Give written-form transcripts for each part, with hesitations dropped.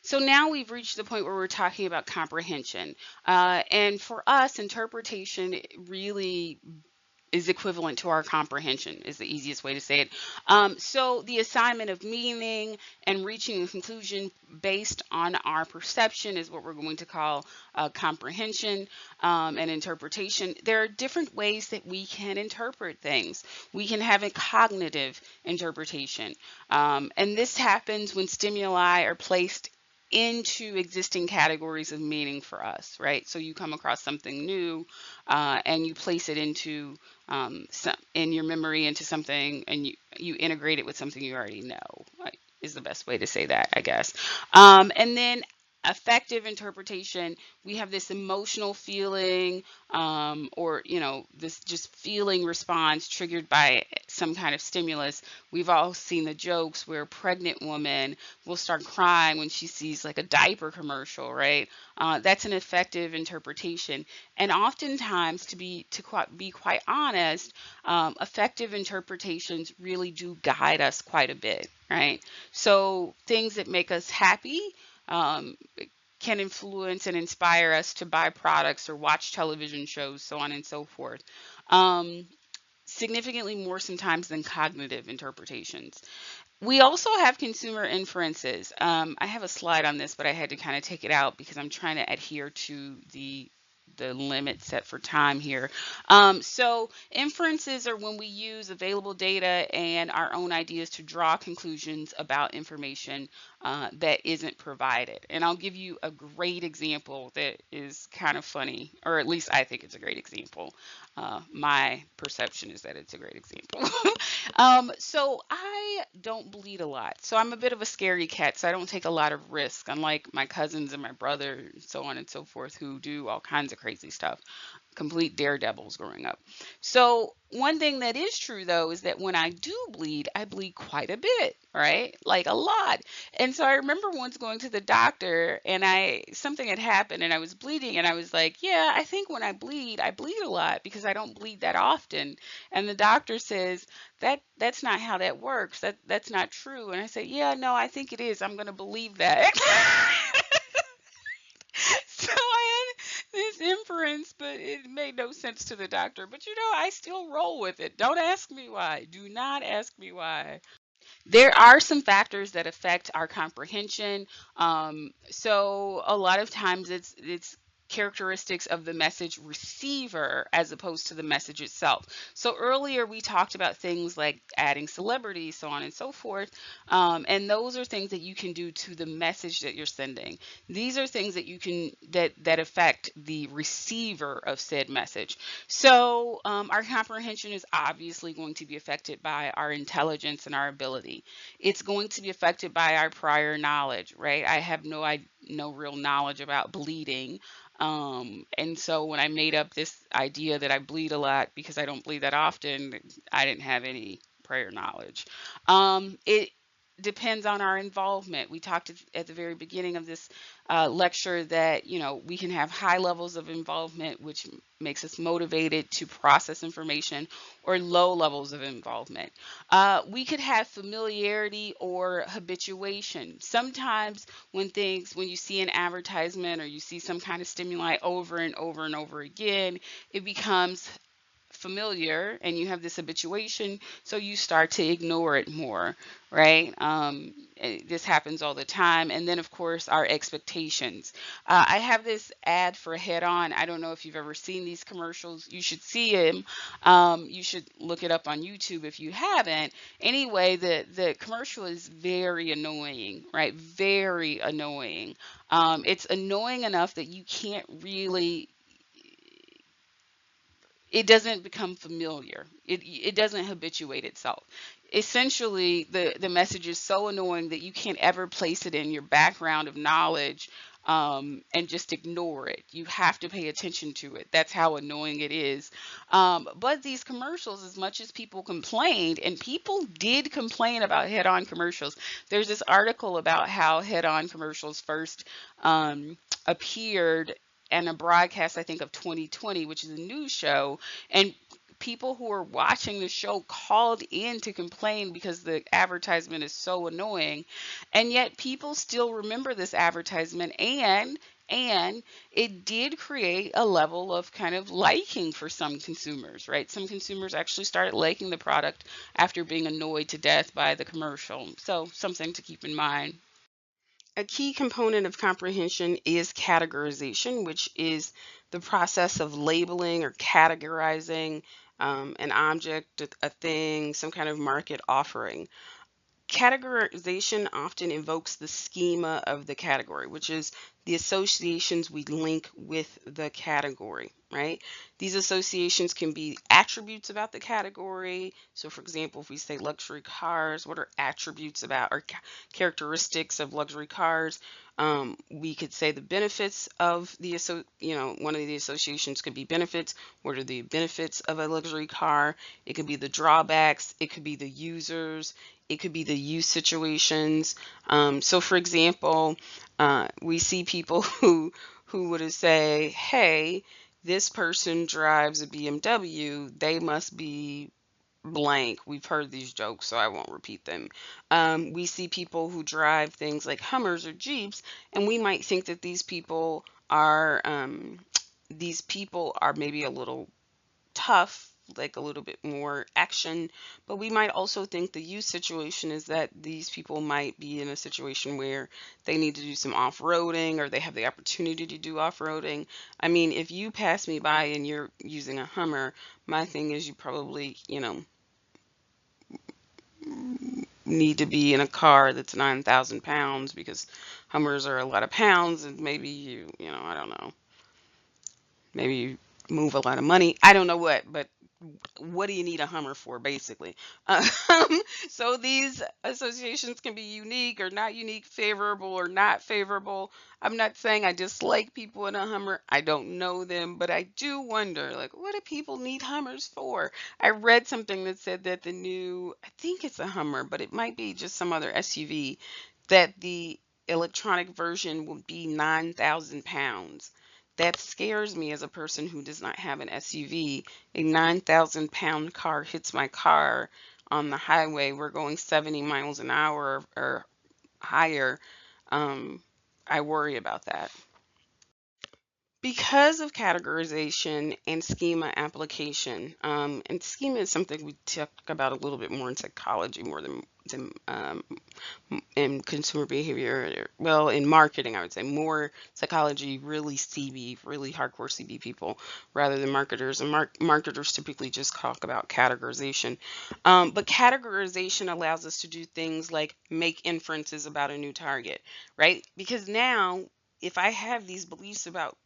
So now we've reached the point where we're talking about comprehension. And for us, interpretation really is equivalent to our comprehension, is the easiest way to say it. So the assignment of meaning and reaching a conclusion based on our perception is what we're going to call comprehension and interpretation. There are different ways that we can interpret things. We can have a cognitive interpretation, and this happens when stimuli are placed into existing categories of meaning for us, right? So you come across something new and you place it into in your memory into something, and you integrate it with something you already know, like, is the best way to say that, I guess. And then effective interpretation, we have this emotional feeling, or this just feeling response triggered by some kind of stimulus. We've all seen the jokes where a pregnant woman will start crying when she sees like a diaper commercial, right? That's an effective interpretation. And oftentimes, be quite honest, effective interpretations really do guide us quite a bit, right? So things that make us happy um, can influence and inspire us to buy products or watch television shows, so on and so forth. Um, Significantly more sometimes than cognitive interpretations. We also have consumer inferences. I have a slide on this, but I had to kind of take it out because I'm trying to adhere to the limit set for time here. So inferences are when we use available data and our own ideas to draw conclusions about information that isn't provided. And I'll give you a great example that is kind of funny, or at least I think it's a great example. My perception is that it's a great example. So I don't bleed a lot. So I'm a bit of a scary cat. So I don't take a lot of risk, unlike my cousins and my brother, so on and so forth, who do all kinds of crazy stuff. Complete daredevils growing up. So one thing that is true though is that when I do bleed, I bleed quite a bit, right? Like a lot. And so I remember once going to the doctor and something had happened and I was bleeding and I was like, yeah, I think when I bleed a lot because I don't bleed that often. And the doctor says, that's not how that works. That's not true. And I said, yeah, no, I think it is. I'm going to believe that. So I had this inference, but it made no sense to the doctor. But I still roll with it. Don't ask me why. Do not ask me why. There are some factors that affect our comprehension. So a lot of times it's characteristics of the message receiver as opposed to the message itself. So earlier we talked about things like adding celebrities, so on and so forth, and those are things that you can do to the message that you're sending. These are things that you can that affect the receiver of said message. So our comprehension is obviously going to be affected by our intelligence and our ability. It's going to be affected by our prior knowledge, right? I have no real knowledge about bleeding. And so when I made up this idea that I bleed a lot because I don't bleed that often, I didn't have any prior knowledge. It depends on our involvement. We talked at the very beginning of this lecture that we can have high levels of involvement, which makes us motivated to process information, or low levels of involvement. We could have familiarity or habituation. Sometimes when you see an advertisement or you see some kind of stimuli over and over and over again, it becomes familiar and you have this habituation, so you start to ignore it more, right? This happens all the time. And then, of course, our expectations. I have this ad for Head On. I don't know if you've ever seen these commercials. You should see them. You should look it up on YouTube if you haven't. Anyway, the commercial is very annoying, right? Very annoying. It's annoying enough that you can't really it doesn't become familiar. It doesn't habituate itself. Essentially, the message is so annoying that you can't ever place it in your background of knowledge and just ignore it. You have to pay attention to it. That's how annoying it is. But these commercials, as much as people complained, and people did complain about head-on commercials. There's this article about how head-on commercials first appeared and a broadcast, I think, of 2020, which is a news show, and people who are watching the show called in to complain because the advertisement is so annoying, and yet people still remember this advertisement, and it did create a level of kind of liking for some consumers, right? Some consumers actually started liking the product after being annoyed to death by the commercial. So something to keep in mind. A key component of comprehension is categorization, which is the process of labeling or categorizing an object, a thing, some kind of market offering. Categorization often invokes the schema of the category, which is the associations we link with the category, right? These associations can be attributes about the category. So, for example, if we say luxury cars, what are attributes about or characteristics of luxury cars? We could say the benefits of the, one of the associations could be benefits. What are the benefits of a luxury car? It could be the drawbacks. It could be the users. It could be the use situations. So, for example, we see people who would say, "Hey, this person drives a BMW. They must be blank." We've heard these jokes, so I won't repeat them. We see people who drive things like Hummers or Jeeps, and we might think that these people are maybe a little tough, like a little bit more action, but we might also think the use situation is that these people might be in a situation where they need to do some off-roading or they have the opportunity to do off-roading. I mean, if you pass me by and you're using a Hummer, my thing is you probably, need to be in a car that's 9,000 pounds because Hummers are a lot of pounds, and maybe I don't know, maybe you move a lot of money. I don't know but what do you need a Hummer for, basically? Um, so these associations can be unique or not unique, favorable or not favorable. I'm not saying I dislike people in a Hummer. I don't know them, but I do wonder, like, what do people need Hummers for? I read something that said that the new, I think it's a Hummer, but it might be just some other SUV, that the electronic version will be 9,000 pounds. That scares me as a person who does not have an SUV. A 9,000-pound car hits my car on the highway. We're going 70 miles an hour or higher. Um, I worry about that. Because of categorization and schema application, and schema is something we talk about a little bit more in psychology more than in consumer behavior. Well, in marketing, I would say more psychology, really CB, really hardcore CB people, rather than marketers. And marketers typically just talk about categorization. But categorization allows us to do things like make inferences about a new target, right? Because now, if I have these beliefs about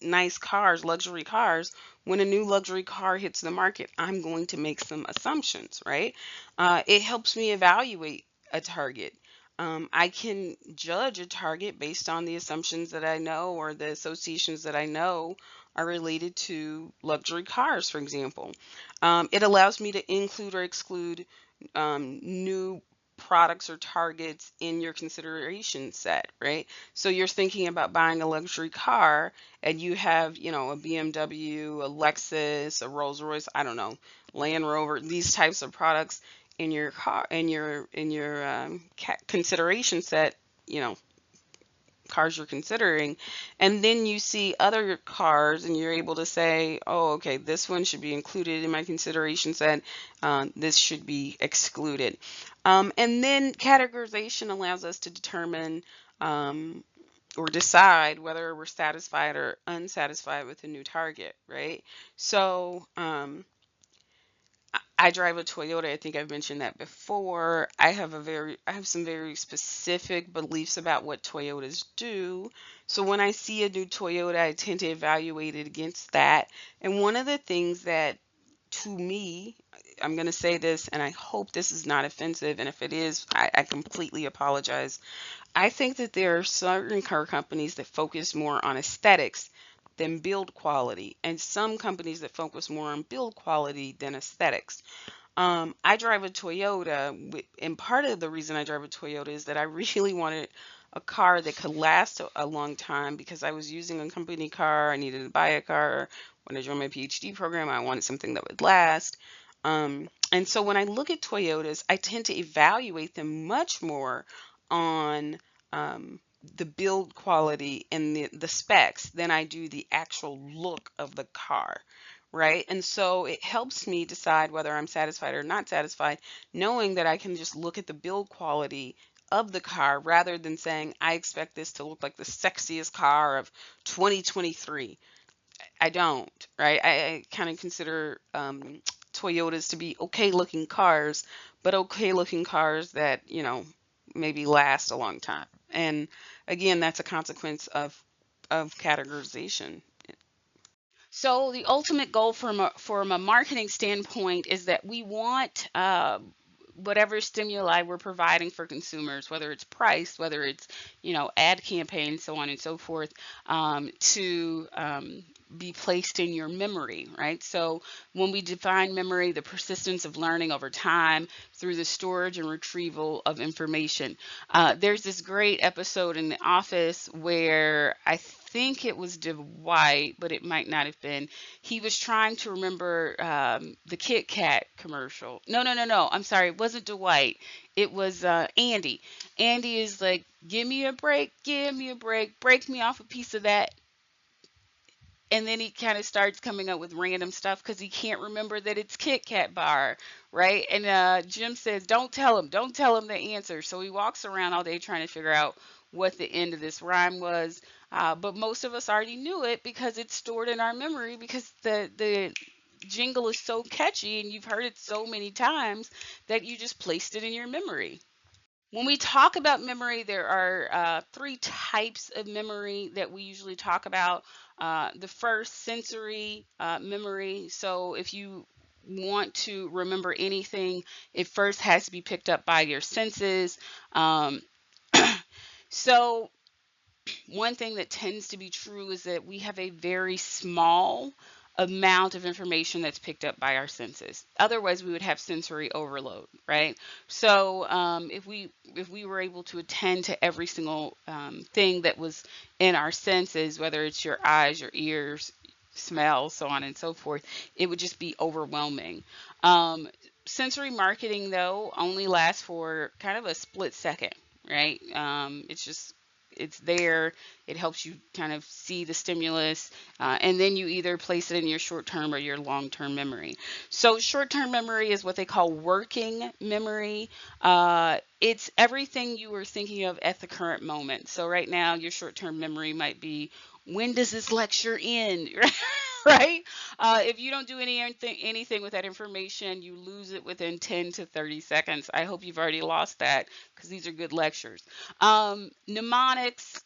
nice cars, luxury cars, when a new luxury car hits the market, I'm going to make some assumptions, right? It helps me evaluate a target. I can judge a target based on the assumptions that I know or the associations that I know are related to luxury cars, for example. It allows me to include or exclude new products or targets in your consideration set, right? So you're thinking about buying a luxury car and you have, a BMW, a Lexus, a Rolls Royce, I don't know, Land Rover, these types of products in your car, in your consideration set, you know, cars you're considering, and then you see other cars and you're able to say, oh, okay, this one should be included in my consideration set, this should be excluded. And then categorization allows us to determine or decide whether we're satisfied or unsatisfied with a new target, right? So I drive a Toyota. I think I've mentioned that before. I have some very specific beliefs about what Toyotas do. So when I see a new Toyota, I tend to evaluate it against that. And one of the things that, to me, I'm going to say this, and I hope this is not offensive, and if it is, I completely apologize. I think that there are certain car companies that focus more on aesthetics than build quality, and some companies that focus more on build quality than aesthetics. I drive a Toyota, and part of the reason I drive a Toyota is that I really wanted a car that could last a long time because I was using a company car. I needed to buy a car. When I joined my PhD program, I wanted something that would last. And so when I look at Toyotas, I tend to evaluate them much more on um, the build quality and the specs than I do the actual look of the car, right? And so it helps me decide whether I'm satisfied or not satisfied, knowing that I can just look at the build quality of the car rather than saying, I expect this to look like the sexiest car of 2023. I don't, right? I kind of consider Toyotas to be okay looking cars, but okay looking cars that, maybe last a long time. And again, that's a consequence of categorization. So the ultimate goal from a marketing standpoint is that we want whatever stimuli we're providing for consumers, whether it's price, whether it's ad campaigns, so on and so forth, to be placed in your memory, right? So when we define memory, the persistence of learning over time through the storage and retrieval of information. There's this great episode in The Office where I think it was Dwight, but it might not have been. He was trying to remember the Kit Kat commercial. No, no, no, no. I'm sorry. It wasn't Dwight. It was Andy. Andy is like, give me a break, break me off a piece of that, and then he kind of starts coming up with random stuff because he can't remember that it's Kit Kat bar, right? And Jim says, don't tell him the answer." So he walks around all day trying to figure out what the end of this rhyme was. But most of us already knew it because it's stored in our memory because the jingle is so catchy and you've heard it so many times that you just placed it in your memory. When we talk about memory, there are three types of memory that we usually talk about. The first, sensory memory. So if you want to remember anything, it first has to be picked up by your senses. Um, so one thing that tends to be true is that we have a very small amount of information that's picked up by our senses. Otherwise, we would have sensory overload, right? So if we were able to attend to every single thing that was in our senses, whether it's your eyes, your ears, smell, so on and so forth, it would just be overwhelming. Um, Sensory marketing, though, only lasts for kind of a split second, right? It's there. It helps you kind of see the stimulus, and then you either place it in your short term or your long term memory. So, short term memory is what they call working memory. It's everything you were thinking of at the current moment. So, right now, your short term memory might be, when does this lecture end? Right? If you don't do anything with that information, you lose it within 10 to 30 seconds. I hope you've already lost that because these are good lectures. Mnemonics.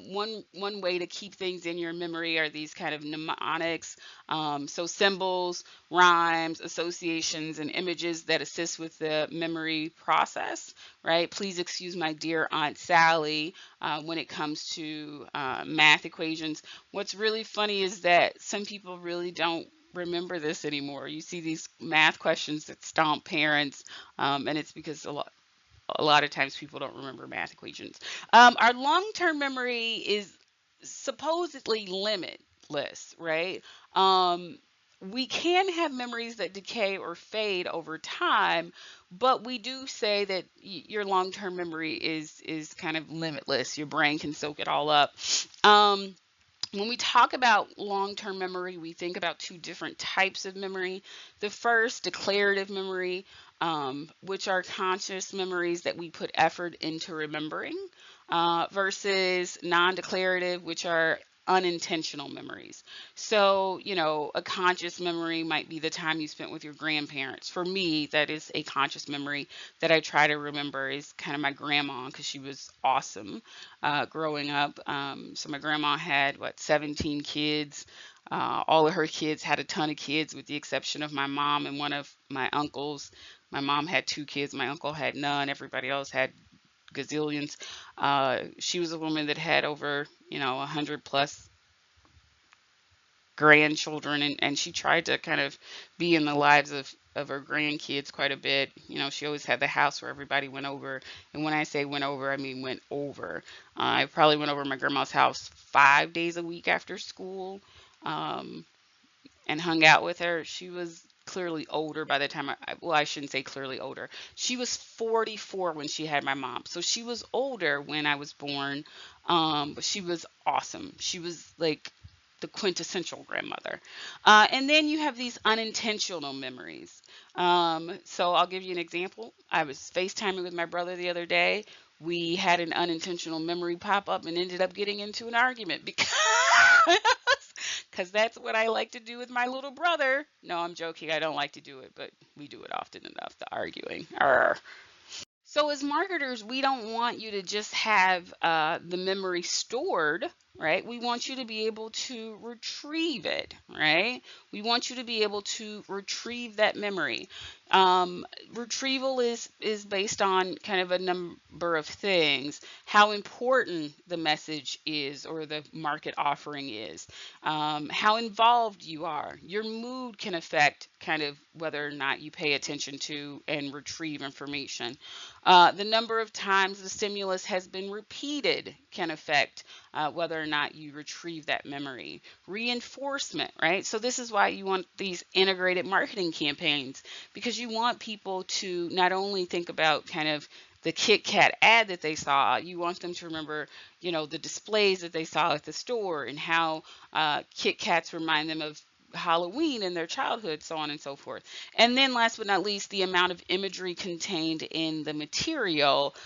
One way to keep things in your memory are these kind of mnemonics. So symbols, rhymes, associations, and images that assist with the memory process. Right? Please excuse my dear Aunt Sally when it comes to math equations. What's really funny is that some people really don't remember this anymore. You see these math questions that stomp parents, and it's because a lot of times people don't remember math equations. Our long-term memory is supposedly limitless, right? Um, we can have memories that decay or fade over time, but we do say that your long-term memory is kind of limitless. Your brain can soak it all up. Um, when we talk about long-term memory, we think about two different types of memory. The first, declarative memory, which are conscious memories that we put effort into remembering, versus non-declarative, which are unintentional memories. So, a conscious memory might be the time you spent with your grandparents. For me, that is a conscious memory that I try to remember is kind of my grandma because she was awesome growing up. So my grandma had, 17 kids. All of her kids had a ton of kids, with the exception of my mom and one of my uncles. My mom had two kids. My uncle had none. Everybody else had gazillions. She was a woman that had over, 100 plus grandchildren, and she tried to kind of be in the lives of her grandkids quite a bit. You know, she always had the house where everybody went over. And when I say went over, I mean went over. I probably went over to my grandma's house 5 days a week after school. Um, and hung out with her. She was clearly older by the time well, I shouldn't say clearly older. She was 44 when she had my mom. So she was older when I was born. But she was awesome. She was like the quintessential grandmother. And then you have these unintentional memories. So I'll give you an example. I was FaceTiming with my brother the other day. We had an unintentional memory pop up and ended up getting into an argument because because that's what I like to do with my little brother. No, I'm joking. I don't like to do it, but we do it often enough, the arguing. Arr. So, as marketers, we don't want you to just have the memory stored, right? We want you to be able to retrieve it, right? We want you to be able to retrieve that memory. Retrieval is based on kind of a number of things: how important the message is or the market offering is, how involved you are. Your mood can affect kind of whether or not you pay attention to and retrieve information. The number of times the stimulus has been repeated can affect whether or not you retrieve that memory. Reinforcement, right? So this is why you want these integrated marketing campaigns, because you want people to not only think about kind of the Kit Kat ad that they saw, you want them to remember, the displays that they saw at the store and how Kit Kats remind them of Halloween in their childhood, so on and so forth. And then last but not least, the amount of imagery contained in the material.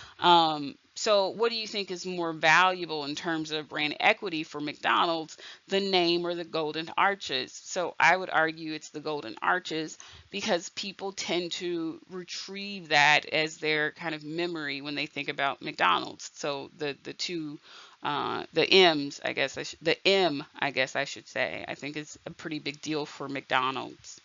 So what do you think is more valuable in terms of brand equity for McDonald's, the name or the golden arches? So I would argue it's the golden arches, because people tend to retrieve that as their kind of memory when they think about McDonald's. So the two the M's, I guess the M, I guess I should say, I think is a pretty big deal for McDonald's.